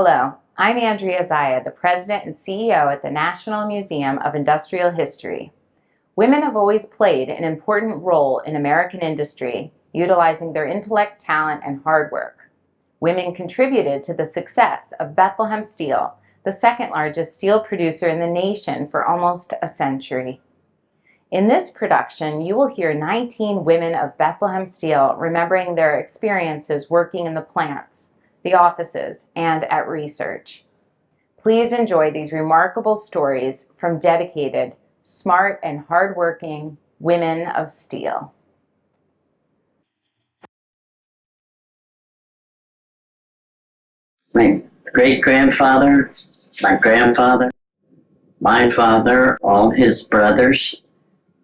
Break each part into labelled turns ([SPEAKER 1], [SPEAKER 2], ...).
[SPEAKER 1] Hello, I'm Andrea Zaya, the President and CEO at the National Museum of Industrial History. Women have always played an important role in American industry, utilizing their intellect, talent, and hard work. Women contributed to the success of Bethlehem Steel, the second largest steel producer in the nation for almost a century. In this production, you will hear 19 women of Bethlehem Steel remembering their experiences working in the plants, the offices, and at research. Please enjoy these remarkable stories from dedicated, smart, and hardworking women of steel.
[SPEAKER 2] My great-grandfather, my grandfather, my father, all his brothers,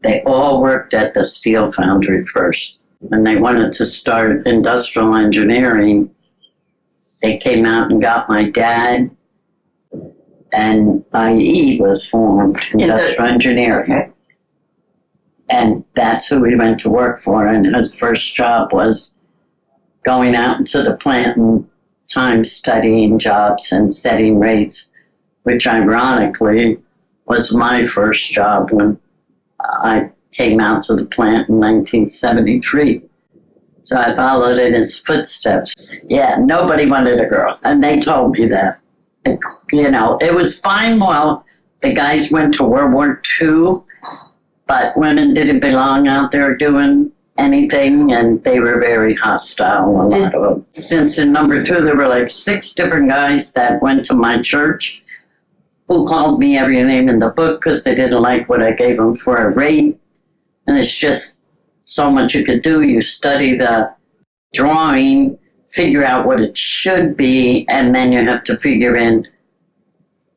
[SPEAKER 2] they all worked at the steel foundry first. When they wanted to start industrial engineering, they came out and got my dad, and IE was formed, industrial engineering.
[SPEAKER 3] Okay.
[SPEAKER 2] And that's who we went to work for. And his first job was going out into the plant and time studying jobs and setting rates, which ironically was my first job when I came out to the plant in 1973. So I followed in his footsteps. Yeah, nobody wanted a girl. And they told me that. You know, it was fine while the guys went to World War II, but women didn't belong out there doing anything, and they were very hostile, a lot of them. Since in number 2, there were like 6 different guys that went to my church who called me every name in the book because they didn't like what I gave them for a rate. And it's just so much you could do. You study the drawing, figure out what it should be, and then you have to figure in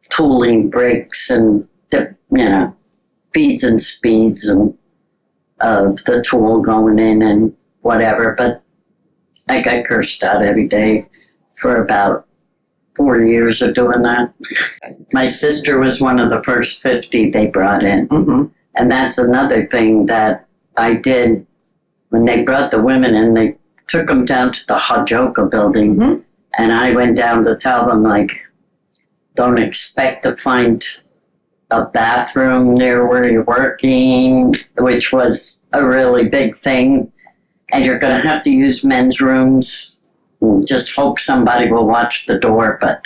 [SPEAKER 2] tooling, brakes, and feeds and speeds and of the tool going in and whatever. But I got cursed out every day for about 4 years of doing that. My sister was one of the first 50 they brought in.
[SPEAKER 3] Mm-hmm.
[SPEAKER 2] And that's another thing that I did when they brought the women in. They took them down to the Hajoka building.
[SPEAKER 3] Mm-hmm.
[SPEAKER 2] And I went down to tell them, like, don't expect to find a bathroom near where you're working, which was a really big thing. And you're going to have to use men's rooms. Just hope somebody will watch the door. But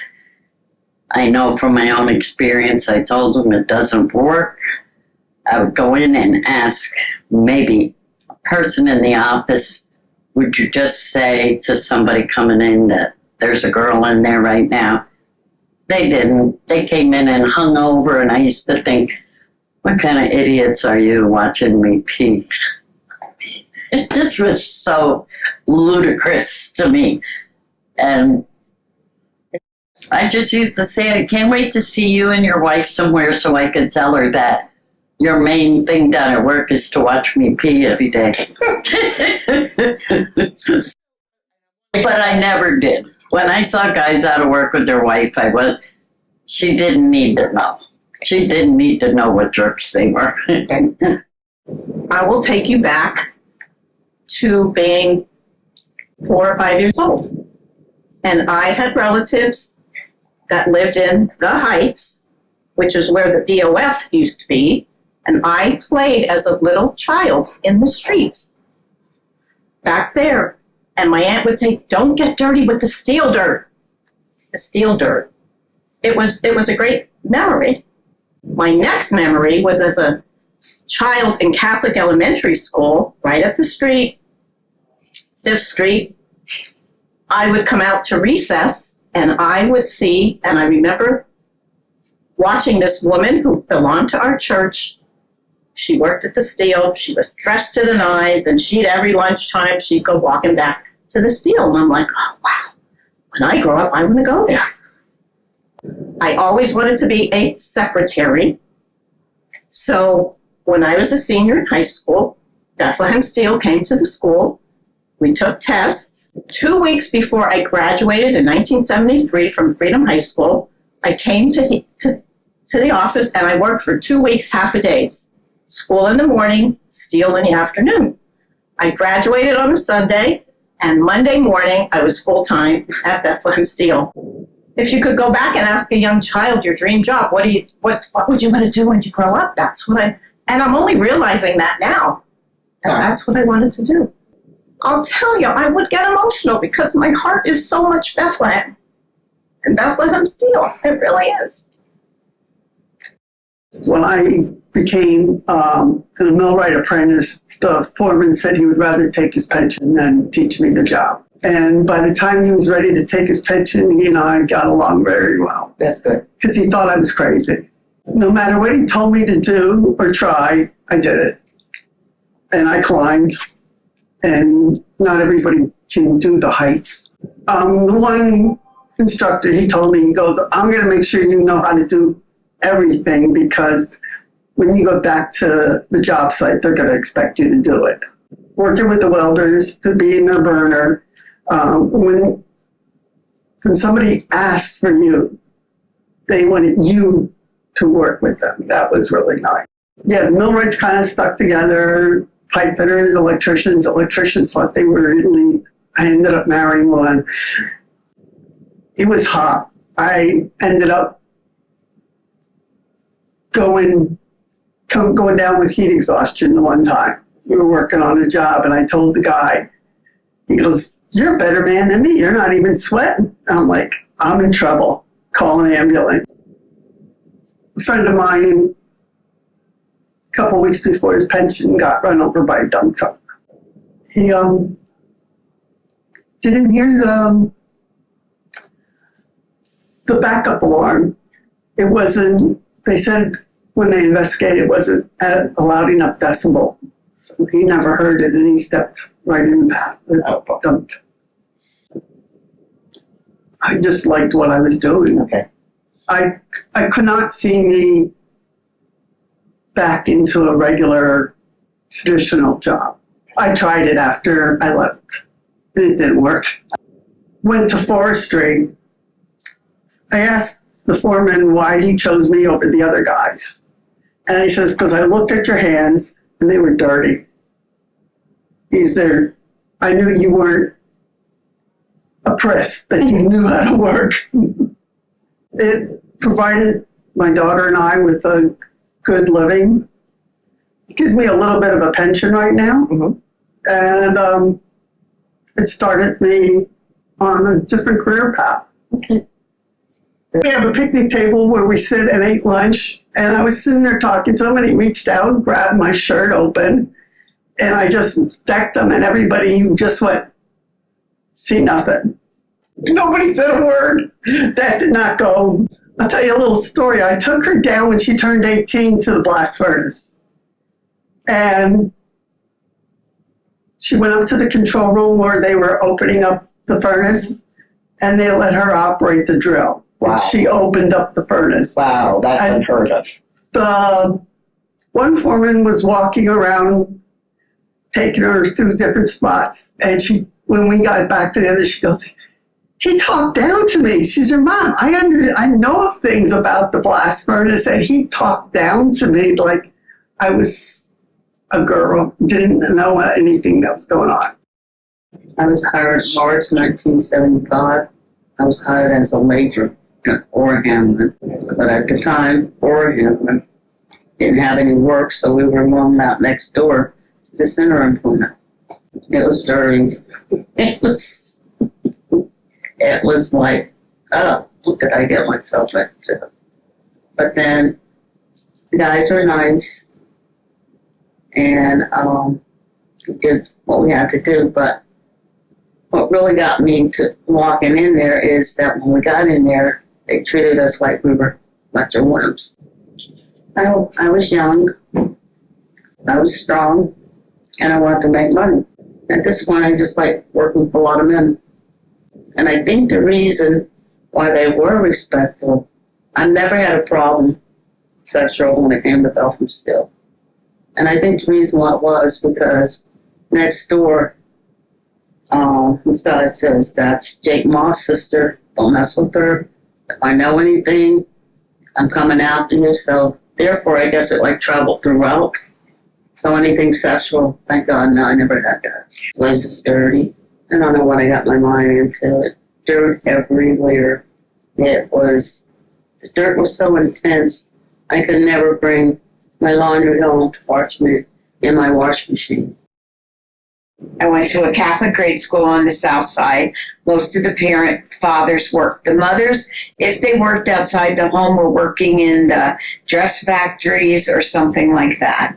[SPEAKER 2] I know from my own experience, I told them it doesn't work. I would go in and ask maybe a person in the office, would you just say to somebody coming in that there's a girl in there right now? They didn't. They came in and hung over, and I used to think, what kind of idiots are you watching me pee? It just was so ludicrous to me. And I just used to say, I can't wait to see you and your wife somewhere so I could tell her that your main thing down at work is to watch me pee every day. But I never did. When I saw guys out of work with their wife, she didn't need to know. She didn't need to know what jerks they were.
[SPEAKER 3] I will take you back to being 4 or 5 years old. And I had relatives that lived in the Heights, which is where the BOF used to be. And I played as a little child in the streets back there. And my aunt would say, don't get dirty with the steel dirt. The steel dirt. It was a great memory. My next memory was as a child in Catholic elementary school, right up the street, 5th Street. I would come out to recess, and I would see, and I remember watching this woman who belonged to our church. She worked at the steel. She was dressed to the nines, and every lunchtime, she'd go walking back to the steel. And I'm like, oh, wow. When I grow up, I want to go there. I always wanted to be a secretary. So when I was a senior in high school, Bethlehem Steel came to the school. We took tests. 2 weeks before I graduated in 1973 from Freedom High School, I came to the office, and I worked for 2 weeks, half a days. School in the morning, steel in the afternoon. I graduated on a Sunday, and Monday morning, I was full-time at Bethlehem Steel. If you could go back and ask a young child your dream job, what would you want to do when you grow up? And I'm only realizing that now. That's what I wanted to do. I'll tell you, I would get emotional because my heart is so much Bethlehem and Bethlehem Steel. It really is.
[SPEAKER 4] When I became a millwright apprentice, the foreman said he would rather take his pension than teach me the job. And by the time he was ready to take his pension, he and I got along very well.
[SPEAKER 5] That's good.
[SPEAKER 4] Because he thought I was crazy. No matter what he told me to do or try, I did it. And I climbed. And not everybody can do the heights. The one instructor, he told me, he goes, I'm going to make sure you know how to do everything, because when you go back to the job site, they're going to expect you to do it. Working with the welders, to be in a burner, when somebody asked for you, they wanted you to work with them. That was really nice. Yeah, the millwrights kind of stuck together. Pipe fitters, electricians thought they were really, I ended up marrying one. It was hot. I ended up going down with heat exhaustion the one time. We were working on a job, and I told the guy, he goes, "You're a better man than me. You're not even sweating." And I'm like, I'm in trouble. Call an ambulance. A friend of mine, a couple of weeks before his pension, got run over by a dump truck. He didn't hear the backup alarm. It wasn't, they said when they investigated, it wasn't at a loud enough decibel. So he never heard it, and he stepped right in the path of the dump truck. I just liked what I was doing.
[SPEAKER 5] Okay.
[SPEAKER 4] I could not see me back into a regular traditional job. I tried it after I left. It didn't work. Went to forestry. I asked the foreman why he chose me over the other guys. And he says, because I looked at your hands and they were dirty. He said, I knew you weren't a press, that you knew how to work. It provided my daughter and I with a good living. It gives me a little bit of a pension right now.
[SPEAKER 5] Mm-hmm.
[SPEAKER 4] And it started me on a different career path.
[SPEAKER 5] Okay.
[SPEAKER 4] We have a picnic table where we sit and eat lunch. And I was sitting there talking to him, and he reached out and grabbed my shirt open. And I just decked him, and everybody just went, see nothing. Nobody said a word. That did not go. I'll tell you a little story. I took her down when she turned 18 to the blast furnace. And she went up to the control room where they were opening up the furnace, and they let her operate the drill.
[SPEAKER 5] Wow.
[SPEAKER 4] And she opened up the furnace.
[SPEAKER 5] Wow, that's unheard of.
[SPEAKER 4] The one foreman was walking around, taking her through different spots, and when we got back to the other, she goes, he talked down to me. She said, Mom, I know of things about the blast furnace, and he talked down to me like I was a girl, didn't know anything that was going on.
[SPEAKER 6] I was hired in March 1975. I was hired as a laborer in Oregon, but at the time, Oregon didn't have any work, so we were loaned out next door to center employment. It was dirty. It was like, oh, what did I get myself into? But then the guys were nice, and we did what we had to do. But what really got me to walking in there is that when we got in there, they treated us like we were a bunch of worms. I was young, I was strong, and I wanted to make money. At this point, I just like working for a lot of men. And I think the reason why they were respectful, I never had a problem sexual when it came to Bethlehem Steel. And I think the reason why it was because next door, this guy says, that's Jake Moss' sister, don't mess with her. If I know anything, I'm coming after you. So therefore, I guess it like traveled throughout. So anything sexual, thank God, no, I never had that. The place is dirty. I don't know what I got my mind into. Dirt everywhere. The dirt was so intense, I could never bring my laundry home to wash me in my washing machine.
[SPEAKER 5] I went to a Catholic grade school on the south side. Most of the fathers worked. The mothers, if they worked outside the home, were working in the dress factories or something like that.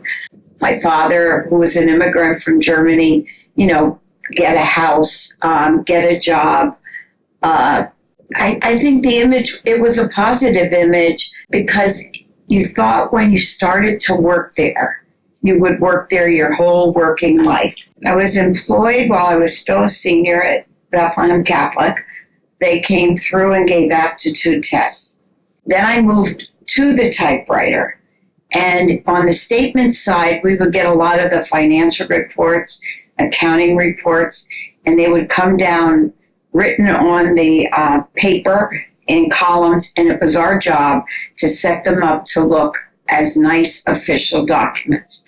[SPEAKER 5] My father, who was an immigrant from Germany, get a house, get a job. I think the image, it was a positive image because you thought when you started to work there, you would work there your whole working life. I was employed while I was still a senior at Bethlehem Catholic. They came through and gave aptitude tests. Then I moved to the typewriter. And on the statement side, we would get a lot of the financial reports, accounting reports, and they would come down written on the paper in columns, and it was our job to set them up to look as nice official documents.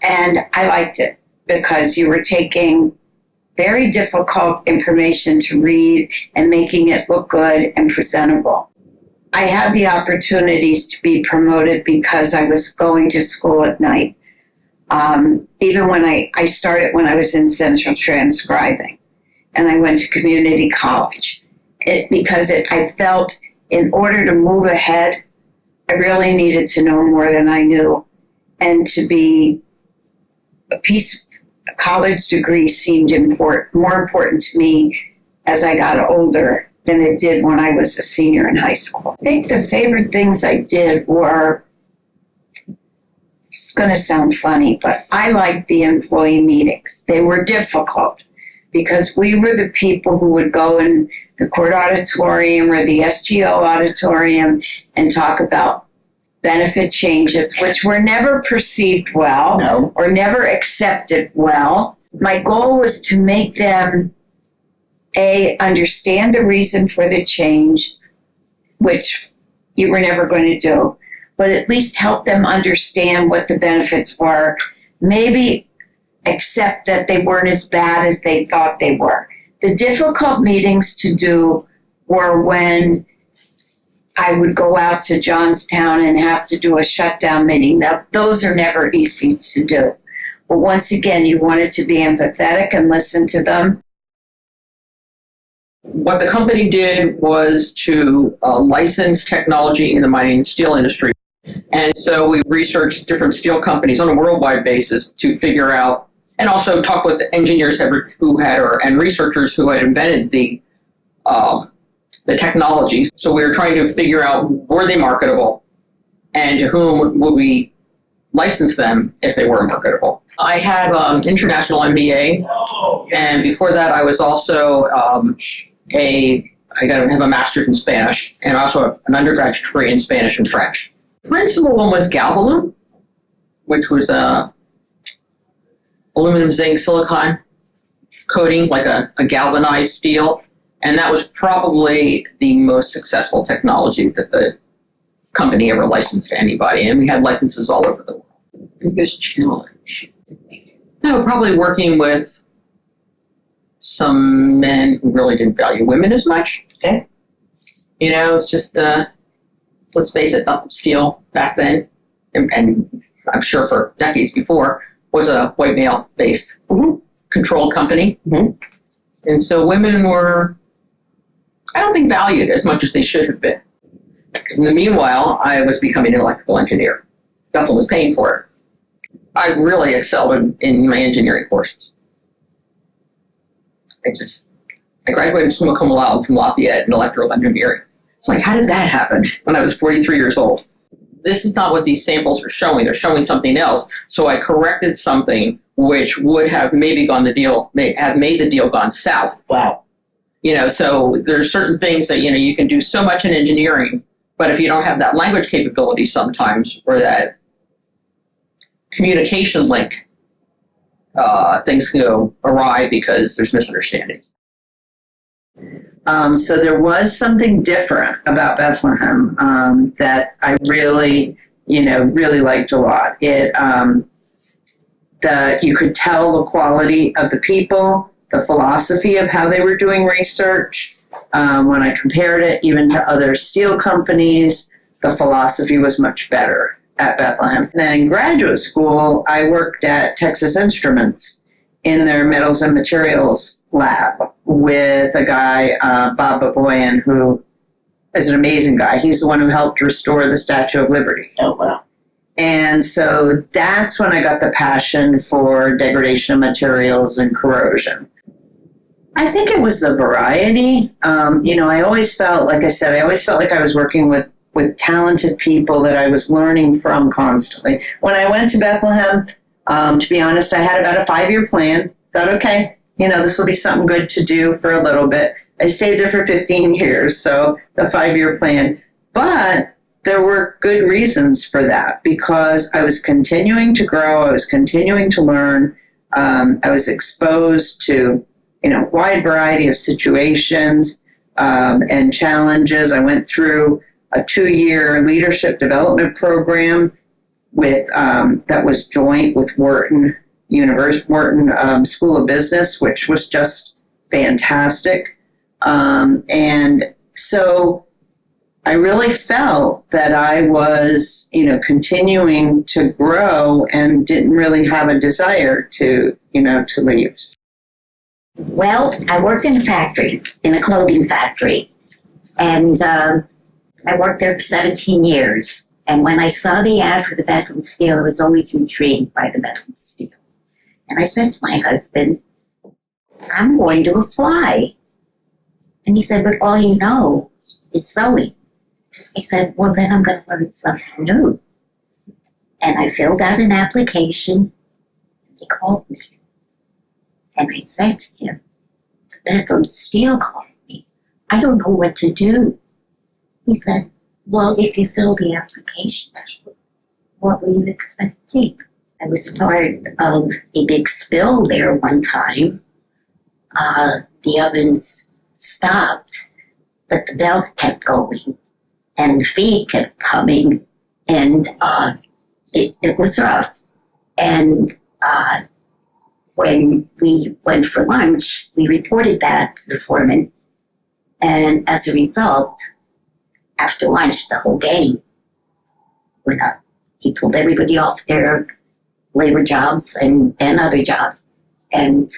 [SPEAKER 5] And I liked it because you were taking very difficult information to read and making it look good and presentable. I had the opportunities to be promoted because I was going to school at night. Even when I started when I was in central transcribing, and I went to community college. I felt in order to move ahead, I really needed to know more than I knew. And to be a college degree seemed more important to me as I got older than it did when I was a senior in high school. I think the favorite things I did were, it's going to sound funny, but I liked the employee meetings. They were difficult because we were the people who would go in the court auditorium or the SGO auditorium and talk about benefit changes, which were never perceived well or never accepted well. My goal was to make them, understand the reason for the change, which you were never going to do, but at least help them understand what the benefits were. Maybe accept that they weren't as bad as they thought they were. The difficult meetings to do were when I would go out to Johnstown and have to do a shutdown meeting. Now, those are never easy to do. But once again, you wanted to be empathetic and listen to them.
[SPEAKER 7] What the company did was to license technology in the mining and steel industry. And so we researched different steel companies on a worldwide basis to figure out, and also talk with engineers and researchers who had invented the technologies. So we were trying to figure out, were they marketable, and to whom would we license them if they were marketable. I had international MBA, and before that I was also I have a master's in Spanish, and also an undergraduate degree in Spanish and French. Principal one was galvalume, which was aluminum, zinc, silicon coating, like a galvanized steel. And that was probably the most successful technology that the company ever licensed to anybody. And we had licenses all over the world. Biggest challenge? No, probably working with some men who really didn't value women as much. Okay. It's just, let's face it, steel back then, and I'm sure for decades before, was a white male-based controlled company. Mm-hmm. And so women were, I don't think, valued as much as they should have been. Because in the meanwhile, I was becoming an electrical engineer. Bethel was paying for it. I really excelled in my engineering courses. I graduated summa cum laude from Lafayette in electrical engineering. It's like, how did that happen when I was 43 years old? This is not what these samples are showing. They're showing something else. So I corrected something which would have maybe made the deal gone south.
[SPEAKER 5] Wow.
[SPEAKER 7] So there's certain things that, you can do so much in engineering, but if you don't have that language capability sometimes, or that communication link, things can go awry because there's misunderstandings.
[SPEAKER 8] So there was something different about Bethlehem that I really liked a lot. You could tell the quality of the people, the philosophy of how they were doing research. When I compared it even to other steel companies, the philosophy was much better at Bethlehem. And then in graduate school, I worked at Texas Instruments in their metals and materials lab with a guy, Bob Baboyan, who is an amazing guy. He's the one who helped restore the Statue of Liberty.
[SPEAKER 2] Oh, wow.
[SPEAKER 8] And so that's when I got the passion for degradation of materials and corrosion. I think it was the variety. I always felt, like I said, like I was working with talented people that I was learning from constantly. When I went to Bethlehem, to be honest, I had about a 5-year plan. Thought, okay, this will be something good to do for a little bit. I stayed there for 15 years, so the 5-year plan. But there were good reasons for that because I was continuing to grow. I was continuing to learn. I was exposed to, wide variety of situations and challenges. I went through a 2-year leadership development program with that was joint with Wharton School of Business, which was just fantastic. And so I really felt that I was, continuing to grow and didn't really have a desire to leave.
[SPEAKER 9] Well, I worked in a factory, in a clothing factory, and I worked there for 17 years. And when I saw the ad for the Bethlehem Steel, I was always intrigued by the Bethlehem Steel. And I said to my husband, I'm going to apply. And he said, but all you know is sewing. I said, well, then I'm going to learn something new. And I filled out an application. He called me. And I said to him, Bethlehem Steel called me. I don't know what to do. He said, well, if you fill the application, what were you expecting? I was part of a big spill there one time. The ovens stopped, but the bell kept going, and the feed kept coming, and it was rough. And when we went for lunch, we reported that to the foreman, and as a result, after lunch, the whole gang went up. He pulled everybody off their labor jobs and other jobs and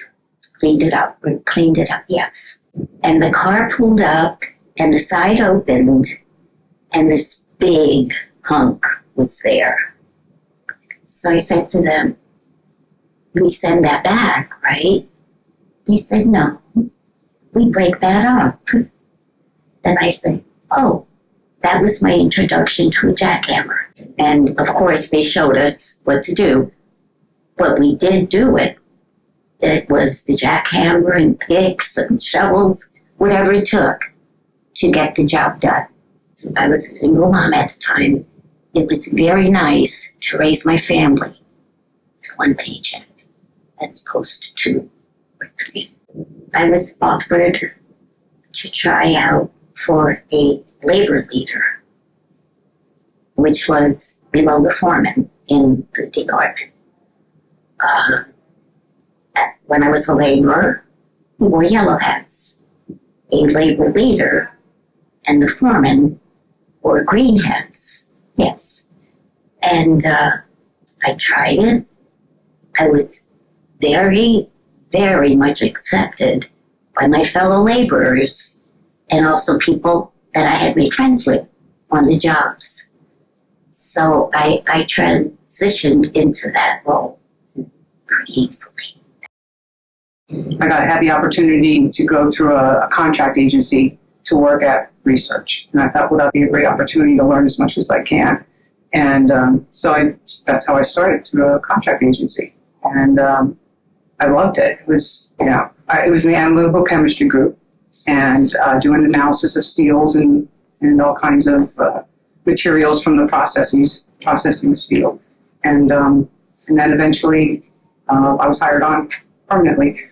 [SPEAKER 9] cleaned it up, yes. And the car pulled up and the side opened and this big hunk was there. So I said to them, we send that back, right? He said, no, we break that up. And I said, oh, that was my introduction to a jackhammer. And of course, they showed us what to do. But we did do it. It was the jackhammer and picks and shovels, whatever it took to get the job done. So I was a single mom at the time. It was very nice to raise my family with one paycheck as opposed to 2 or 3. I was offered to try out for a labor leader, which was below the foreman in the department. When I was a laborer, we wore yellow hats. A labor leader and the foreman wore green hats. Yes. And I tried it. I was very, very much accepted by my fellow laborers and also people that I had made friends with on the jobs. So I transitioned into that role pretty easily.
[SPEAKER 10] I had the opportunity to go through a contract agency to work at research. And I thought, well, that'd be a great opportunity to learn as much as I can. And that's how I started, through a contract agency. And I loved it. It was, it was in the analytical chemistry group and doing analysis of steels and all kinds of materials from the processing of steel. And then eventually I was hired on permanently.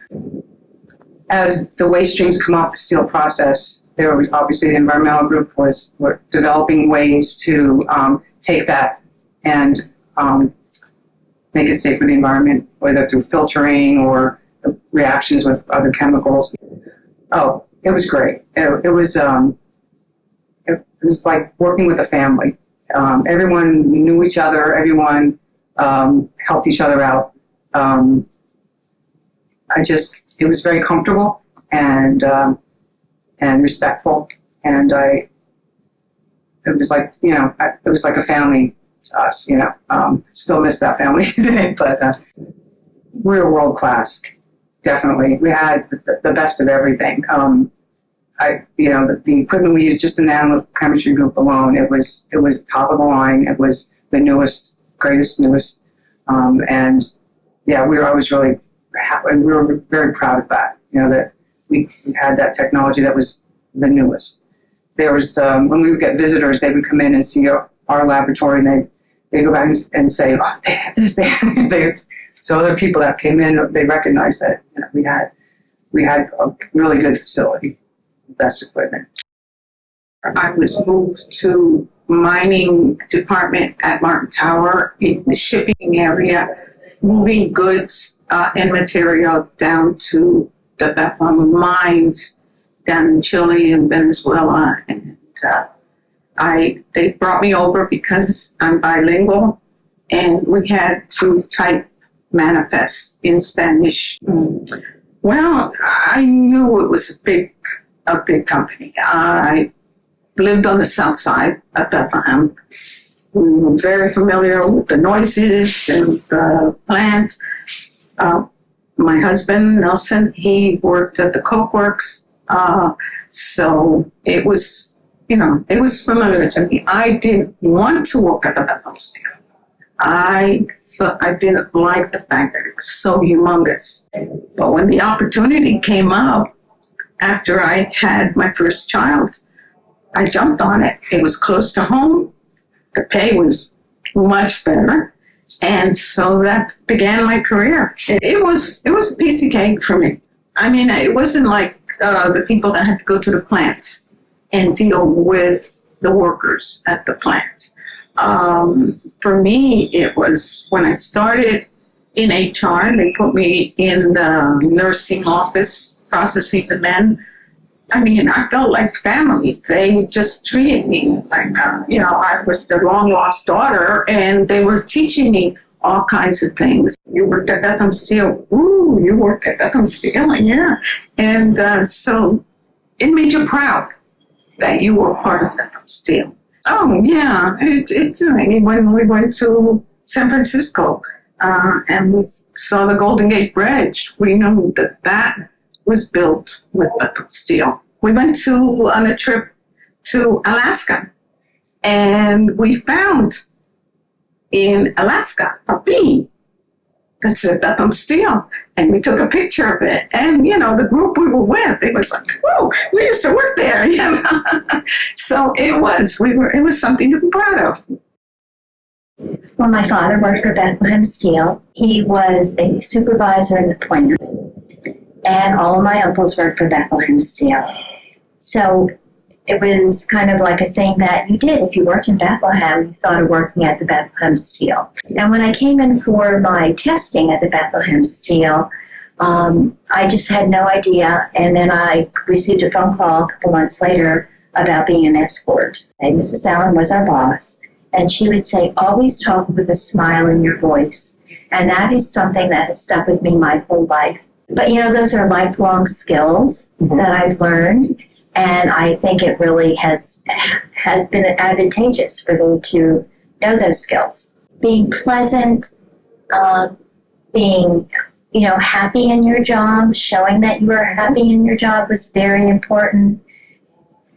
[SPEAKER 10] As the waste streams come off the steel process, there was obviously the environmental group were developing ways to take that and make it safe for the environment, whether through filtering or reactions with other chemicals. Oh, It was great. It was like working with a family. Everyone knew each other. Everyone helped each other out. It was very comfortable and respectful. And it was like, it was like a family to us, Still miss that family today, but we were world class. Definitely. We had the best of everything. The equipment we used just in the animal chemistry group alone, it was top of the line. It was the newest. And yeah, we were always really happy, and we were very proud of that, that we had that technology that was the newest. There was, when we would get visitors, they would come in and see our laboratory, and they'd go back and say, oh, they have this, so other people that came in, they recognized that we had a really good facility, best equipment.
[SPEAKER 3] I was moved to mining department at Martin Tower in the shipping area, moving goods and material down to the Bethlehem mines down in Chile and Venezuela. And they brought me over because I'm bilingual, and we had to type manifest in Spanish. Well, I knew it was a big company. I lived on the south side of Bethlehem. We were very familiar with the noises and the plants. My husband, Nelson, he worked at the Coke Works. So it was familiar to me. I didn't want to work at the Bethlehem Steel. I didn't like the fact that it was so humongous. But when the opportunity came up after I had my first child, I jumped on it. It was close to home. The pay was much better. And so that began my career. It was a piece of cake for me. I mean, it wasn't like the people that had to go to the plants and deal with the workers at the plant. For me, it was when I started in HR, they put me in the nursing office processing the men. I mean, I felt like family. They just treated me like, I was their long lost daughter, and they were teaching me all kinds of things. You worked at Bethlehem Steel. Ooh, you worked at Bethlehem Steel, yeah. And so it made you proud that you were part of Bethlehem Steel. Oh, yeah. When we went to San Francisco and we saw the Golden Gate Bridge, we knew that was built with Bethlehem Steel. We went on a trip to Alaska, and we found in Alaska a beam that said Bethlehem Steel, and we took a picture of it. And the group we were with, it was like, whoa, we used to work there. So it was something to be proud of.
[SPEAKER 9] Well, my father worked for Bethlehem Steel. He was a supervisor in the plant, and all of my uncles worked for Bethlehem Steel. So it was kind of like a thing that you did. If you worked in Bethlehem, you thought of working at the Bethlehem Steel. And when I came in for my testing at the Bethlehem Steel, I just had no idea. And then I received a phone call a couple months later about being an escort. And Mrs. Allen was our boss. And she would say, always talk with a smile in your voice. And that is something that has stuck with me my whole life. But, those are lifelong skills that I've learned. And I think it really has been advantageous for me to know those skills. Being pleasant, being, happy in your job, showing that you are happy in your job was very important.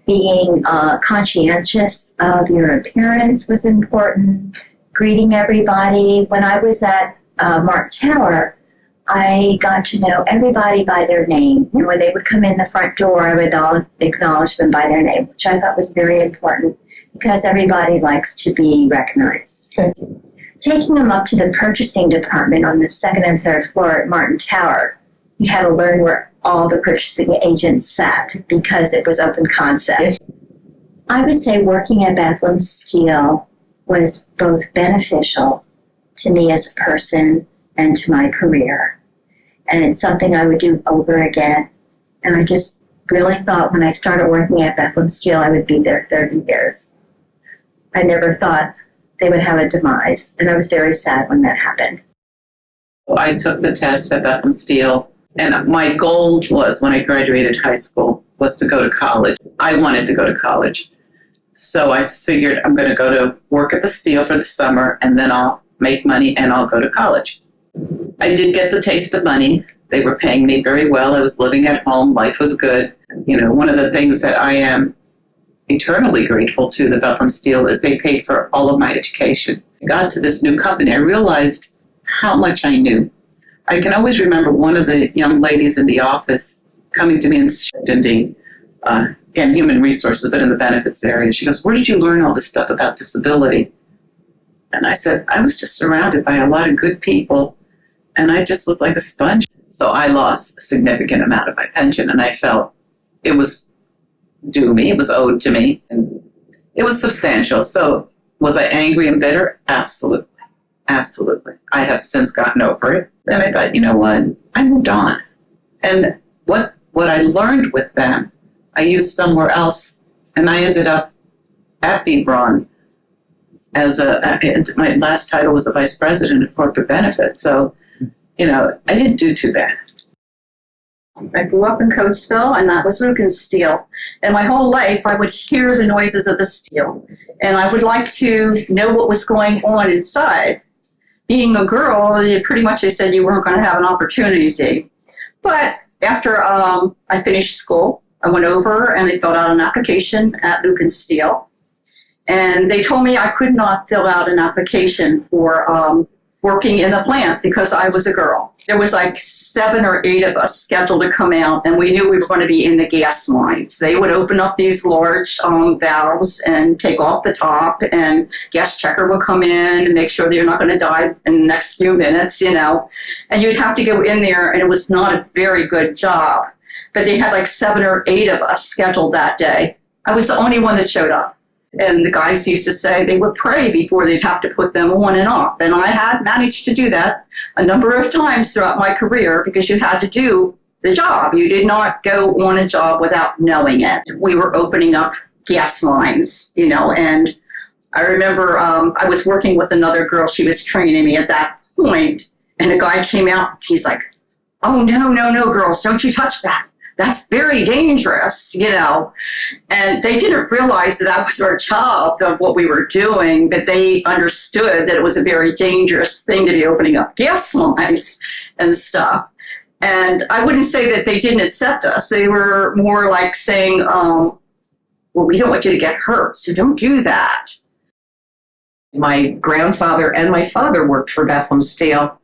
[SPEAKER 9] Being conscientious of your appearance was important. Greeting everybody. When I was at Martin Tower, I got to know everybody by their name. And when they would come in the front door, I would acknowledge them by their name, which I thought was very important because everybody likes to be recognized. Okay. Taking them up to the purchasing department on the second and third floor at Martin Tower, you had to learn where all the purchasing agents sat because it was open concept. Yes. I would say working at Bethlehem Steel was both beneficial to me as a person and to my career. And it's something I would do over again. And I just really thought when I started working at Bethlehem Steel, I would be there 30 years. I never thought they would have a demise, and I was very sad when that happened.
[SPEAKER 3] I took the test at Bethlehem Steel, and my goal was, when I graduated high school, was to go to college. I wanted to go to college. So I figured I'm going to go to work at the Steel for the summer, and then I'll make money and I'll go to college. I did get the taste of money. They were paying me very well. I was living at home. Life was good. You know, one of the things that I am eternally grateful to the Bethlehem Steel is they paid for all of my education. I got to this new company. I realized how much I knew. I can always remember one of the young ladies in the office coming to me and saying, again, human resources, but in the benefits area. She goes, "Where did you learn all this stuff about disability?" And I said, "I was just surrounded by a lot of good people, and I just was like a sponge." So I lost a significant amount of my pension, and I felt it was due me, it was owed to me, and it was substantial. So was I angry and bitter? Absolutely. Absolutely. I have since gotten over it. And I thought, you know what? I moved on. And what I learned with them, I used somewhere else, and I ended up at B. Braun as my last title was a vice president of corporate benefits. So, you know, I didn't do too bad.
[SPEAKER 11] I grew up in Coatesville, and that was Lucan Steel. And my whole life, I would hear the noises of the steel, and I would like to know what was going on inside. Being a girl, pretty much they said you weren't going to have an opportunity. But after I finished school, I went over and I filled out an application at Lucan Steel. And they told me I could not fill out an application for working in the plant because I was a girl. There was like 7 or 8 of us scheduled to come out, and we knew we were going to be in the gas lines. They would open up these large valves and take off the top, and gas checker would come in and make sure that you're not going to die in the next few minutes, you know. And you'd have to go in there, and it was not a very good job. But they had like 7 or 8 of us scheduled that day. I was the only one that showed up. And the guys used to say they would pray before they'd have to put them on and off. And I had managed to do that a number of times throughout my career because you had to do the job. You did not go on a job without knowing it. We were opening up gas lines, you know, and I remember I was working with another girl. She was training me at that point, and a guy came out. He's like, "Oh, no, girls, don't you touch that. That's very dangerous," you know. And they didn't realize that was our job of what we were doing, but they understood that it was a very dangerous thing to be opening up gas lines and stuff. And I wouldn't say that they didn't accept us. They were more like saying, well, we don't want you to get hurt, so don't do that.
[SPEAKER 12] My grandfather and my father worked for Bethlehem Steel,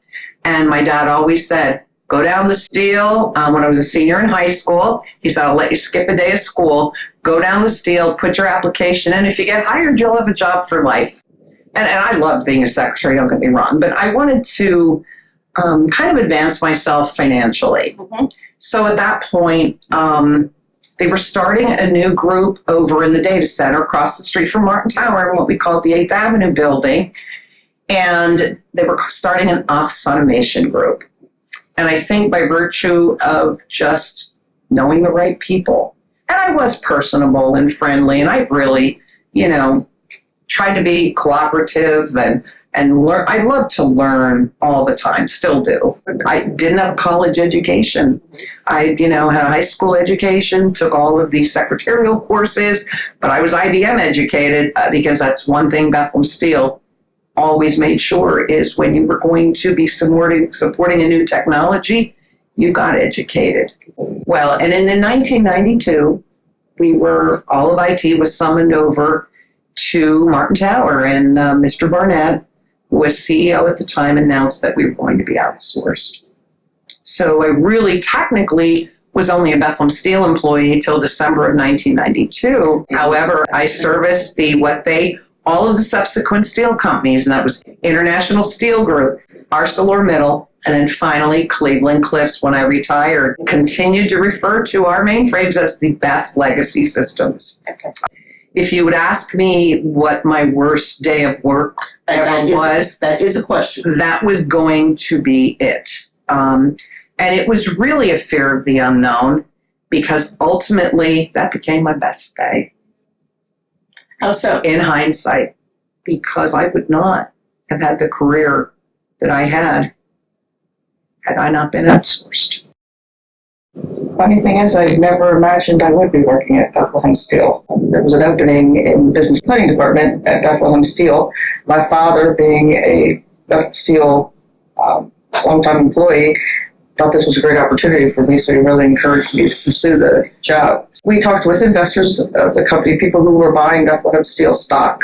[SPEAKER 12] and my dad always said, "Go down the Steel." When I was a senior in high school, he said, "I'll let you skip a day of school. Go down the Steel, put your application in. If you get hired, you'll have a job for life." And I loved being a secretary, don't get me wrong, but I wanted to kind of advance myself financially. Mm-hmm. So at that point, they were starting a new group over in the data center across the street from Martin Tower in what we called the 8th Avenue building. And they were starting an office automation group. And I think by virtue of just knowing the right people, and I was personable and friendly, and I've really, you know, tried to be cooperative and learn. I love to learn all the time, still do. I didn't have a college education. I, you know, had a high school education, took all of these secretarial courses, but I was IBM educated because that's one thing Bethlehem Steel always made sure is when you were going to be supporting a new technology, you got educated. Well, and in 1992, all of IT was summoned over to Martin Tower, and Mr. Barnett, who was CEO at the time, announced that we were going to be outsourced. So I really technically was only a Bethlehem Steel employee till December of 1992. However, I serviced all of the subsequent steel companies, and that was International Steel Group, ArcelorMittal, and then finally Cleveland Cliffs when I retired. Continued to refer to our mainframes as the Beth Legacy Systems. Okay. If you would ask me what my worst day of work ever was,
[SPEAKER 13] that is a question.
[SPEAKER 12] That was going to be it. And it was really a fear of the unknown because ultimately that became my best day.
[SPEAKER 3] How so?
[SPEAKER 12] In hindsight, because I would not have had the career that I had I not been outsourced. Funny thing is, I never imagined I would be working at Bethlehem Steel. There was an opening in the business planning department at Bethlehem Steel. My father, being a Bethlehem Steel longtime employee, thought this was a great opportunity for me, so he really encouraged me to pursue the job. We talked with investors of the company, people who were buying Bethlehem Steel stock.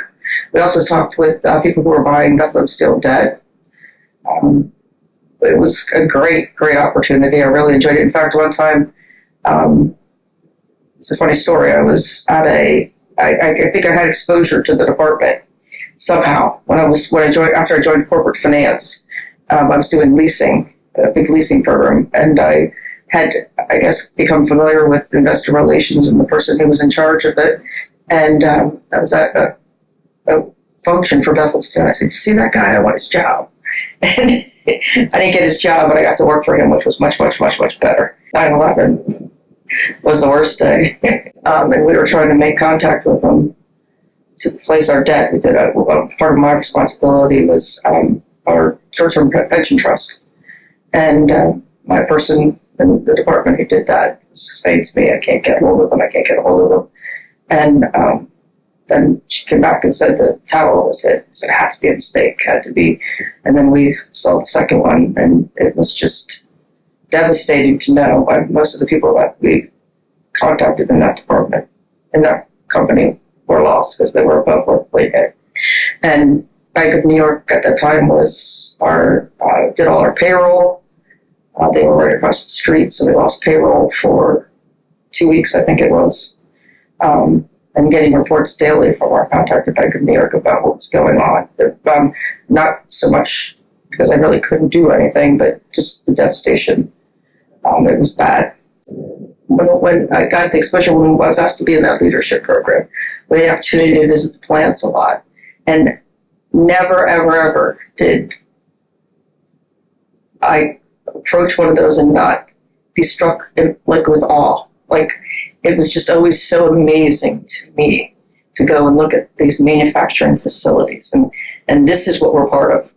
[SPEAKER 12] We also talked with people who were buying Bethlehem Steel debt. It was a great, great opportunity. I really enjoyed it. In fact, one time, it's a funny story. I was at I think I had exposure to the department somehow after I joined corporate finance. I was doing leasing, a big leasing program, and I had, I guess, become familiar with investor relations and the person who was in charge of it. And I was at a function for Bethlehem Steel. I said, "You see that guy? I want his job." And I didn't get his job, but I got to work for him, which was much, much, much, much better. 9/11 was the worst day. And we were trying to make contact with him to place our debt. We did part of my responsibility was our short-term pension trust. And my person in the department who did that was saying to me, "I can't get a hold of them. And then she came back and said the tower was hit. I said, "It had to be a mistake, had to be." And then we saw the second one, and it was just devastating to know why most of the people that we contacted in that department, in that company, were lost because they were above what we did. And Bank of New York at that time was did all our payroll. They were right across the street, so we lost payroll for 2 weeks, I think it was. And getting reports daily from our contact at Bank of New York about what was going on. Not so much because I really couldn't do anything, but just the devastation. It was bad. When I got the exposure, when I was asked to be in that leadership program, we had the opportunity to visit the plants a lot. And never, ever, ever did I approach one of those and not be struck with awe. It was just always so amazing to me to go and look at these manufacturing facilities. And this is what we're part of.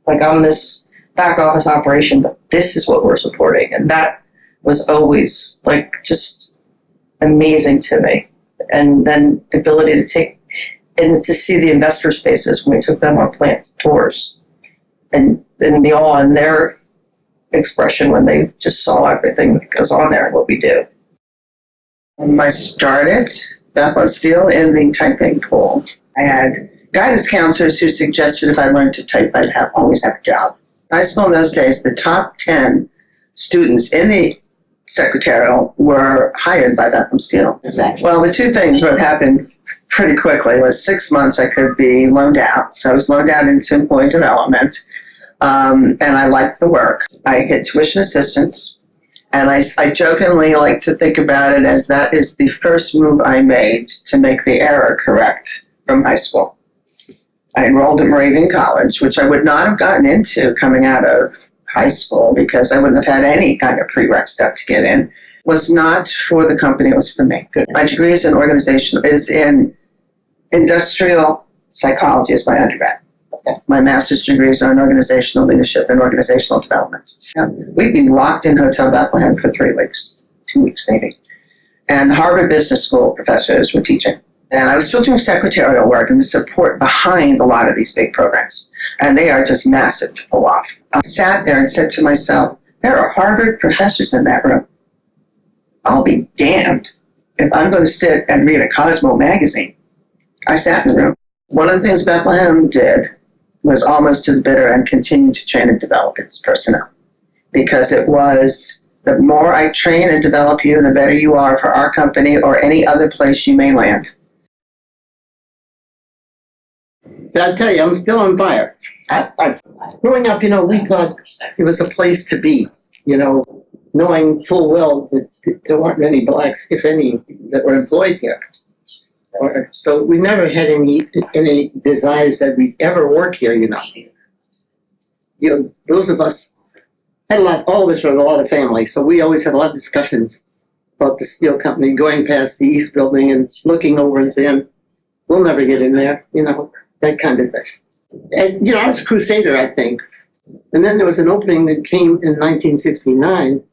[SPEAKER 12] I'm this back office operation, but this is what we're supporting. And that was always just amazing to me. And then the ability to to see the investors' faces when we took them on plant tours and the awe in their expression when they just saw everything that goes on there and what we do.
[SPEAKER 3] I started Bethlehem Steel in the typing pool. I had guidance counselors who suggested if I learned to type, I'd always have a job. High school in those days, the top 10 students in the secretarial were hired by Bethlehem Steel.
[SPEAKER 9] Exactly.
[SPEAKER 3] Well, the two things would happen pretty quickly was 6 months I could be loaned out. So I was loaned out into employee development, and I liked the work. I hit tuition assistance. And I jokingly like to think about it as that is the first move I made to make the error correct from high school. I enrolled at Moravian College, which I would not have gotten into coming out of high school because I wouldn't have had any kind of prereq stuff to get in. It was not for the company, it was for me. My degree is in industrial psychology is my undergrad. My master's degrees are in organizational leadership and organizational development. So we'd been locked in Hotel Bethlehem for 3 weeks, 2 weeks maybe. And the Harvard Business School professors were teaching. And I was still doing secretarial work and the support behind a lot of these big programs. And they are just massive to pull off. I sat there and said to myself, there are Harvard professors in that room. I'll be damned if I'm going to sit and read a Cosmo magazine. I sat in the room. One of the things Bethlehem did was almost to the bitter end continue to train and develop its personnel. Because it was, the more I train and develop you, the better you are for our company or any other place you may land.
[SPEAKER 13] So I'll tell you, I'm still on fire. Growing up, we thought it was a place to be, knowing full well that there weren't many blacks, if any, that were employed here. So we never had any desires that we'd ever work here, Those of us had all of us were a lot of family, so we always had a lot of discussions about the steel company, going past the East Building and looking over and saying, we'll never get in there, that kind of thing. And, I was a crusader, I think. And then there was an opening that came in 1969.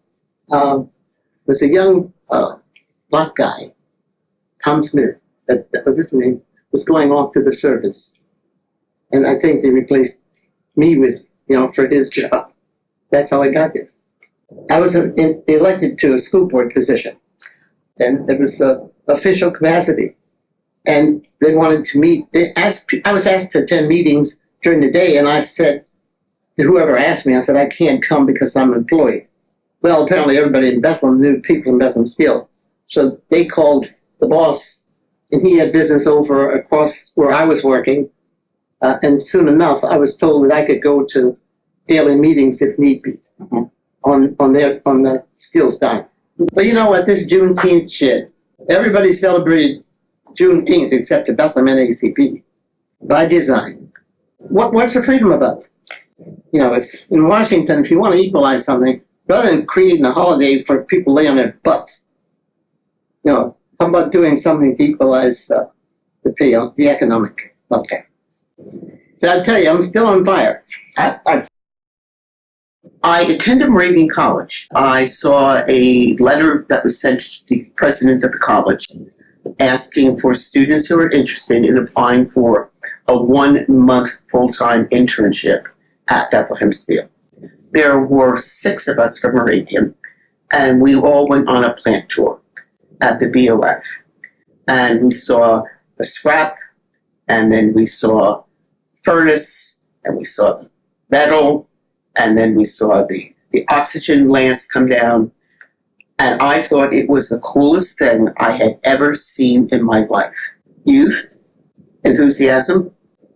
[SPEAKER 13] Was a young black guy, Tom Smith, that was his name, was going off to the service. And I think they replaced me with, for his job. That's how I got here. I was elected to a school board position, and it was official capacity. And they wanted to meet. I was asked to attend meetings during the day, and I said to whoever asked me, I said, I can't come because I'm employed. Well, apparently everybody in Bethlehem knew people in Bethlehem Steel. So they called the boss, and he had business over across where I was working. And soon enough, I was told that I could go to daily meetings if need be on the steel stock. But you know what? This Juneteenth shit, everybody celebrated Juneteenth except the Bethlehem NACP by design. What's the freedom about? If in Washington, if you want to equalize something, rather than creating a holiday for people lay on their butts, how about doing something to equalize the economic? Okay. So I tell you, I'm still on fire.
[SPEAKER 14] I attended Moravian College. I saw a letter that was sent to the president of the college asking for students who are interested in applying for a 1-month full-time internship at Bethlehem Steel. There were 6 of us from Moravian, and we all went on a plant tour at the BOF. And we saw the scrap, and then we saw furnace, and we saw the metal, and then we saw the oxygen lamps come down. And I thought it was the coolest thing I had ever seen in my life. Youth, enthusiasm,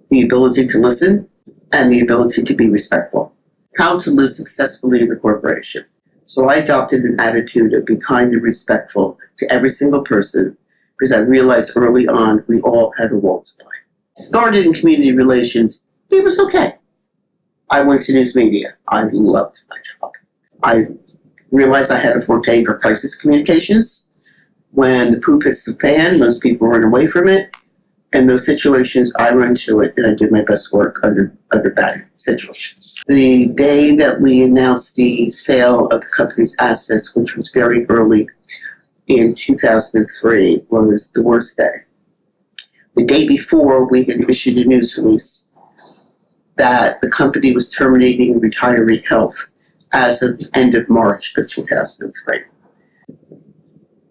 [SPEAKER 14] the ability to listen, and the ability to be respectful. How to live successfully in the corporation. So I adopted an attitude of being kind and respectful to every single person, because I realized early on we all had a role to play. Started in community relations, it was okay. I went to news media. I loved my job. I realized I had a forte for crisis communications. When the poop hits the fan, most people run away from it. In those situations, I run to it, and I did my best work under bad situations. The day that we announced the sale of the company's assets, which was very early in 2003, was the worst day. The day before, we had issued a news release that the company was terminating retiree health as of the end of March of 2003.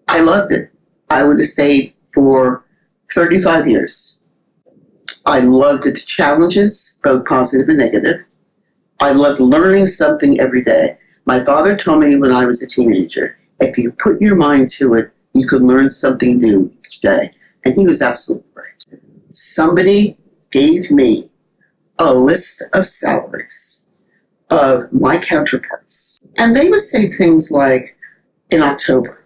[SPEAKER 14] I loved it. I would have stayed for 35 years. I loved the challenges, both positive and negative. I loved learning something every day. My father told me when I was a teenager, if you put your mind to it, you could learn something new each day. And he was absolutely right. Somebody gave me a list of salaries of my counterparts. And they would say things like, in October,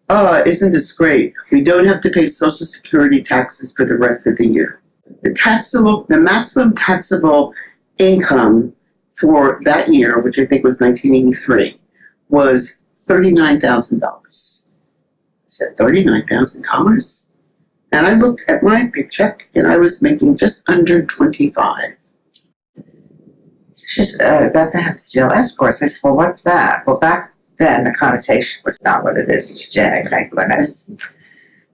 [SPEAKER 14] isn't this great? We don't have to pay Social Security taxes for the rest of the year. The maximum taxable income for that year, which I think was 1983, was $39,000. I said, $39,000? And I looked at my paycheck, and I was making just under 25.
[SPEAKER 5] She's Bethlehem Steel Escorts. I said, well, what's that? Well, back then the connotation was not what it is today, thank goodness.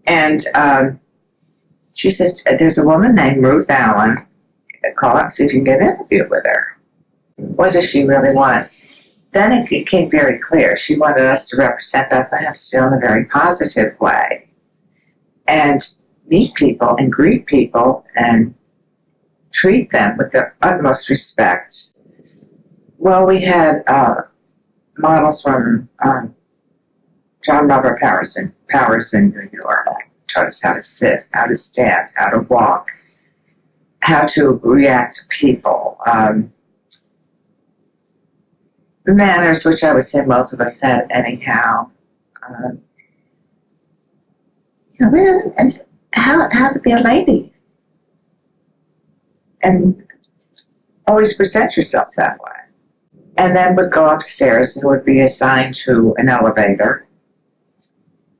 [SPEAKER 5] And she says, there's a woman named Ruth Allen. Call up and see if you can get an interview with her. What does she really want? Then it became very clear. She wanted us to represent Bethlehem Steel in a very positive way. And meet people and greet people and treat them with the utmost respect. Well, we had models from John Robert Powers in New York. Taught us how to sit, how to stand, how to walk, how to react to people. Manners, which I would say most of us said anyhow. And how to be a lady. And always present yourself that way. And then would go upstairs and would be assigned to an elevator.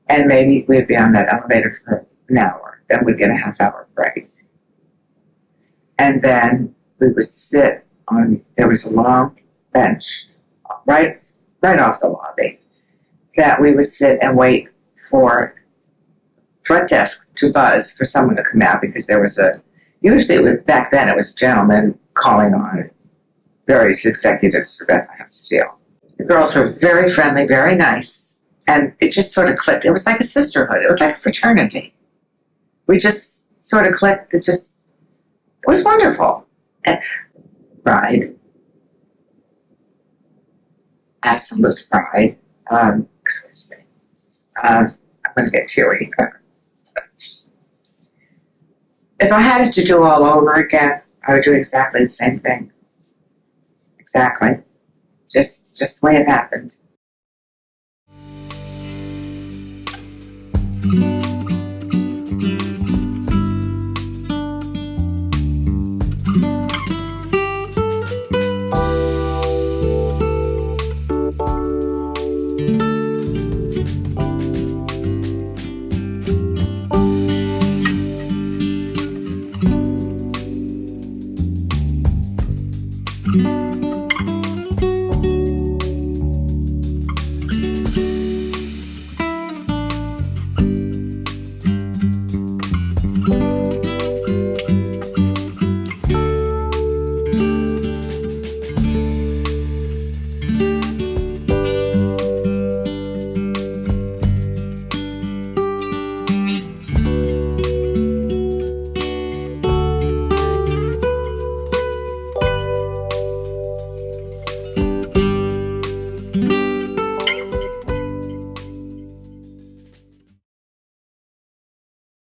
[SPEAKER 15] And maybe we'd be on that elevator for an hour. Then we'd get a half-hour break. And then we would sit on, there was a long bench right off the lobby that we would sit and wait for front desk to buzz for someone to come out, because there was back then it was a gentleman calling on various executives for Bethlehem Steel. The girls were very friendly, very nice, and it just sort of clicked. It was like a sisterhood. It was like a fraternity. We just sort of clicked. It was wonderful. And pride. Absolute pride. Excuse me. I'm going to get teary. If I had it to do all over again, I would do exactly the same thing. Exactly. Just the way it happened.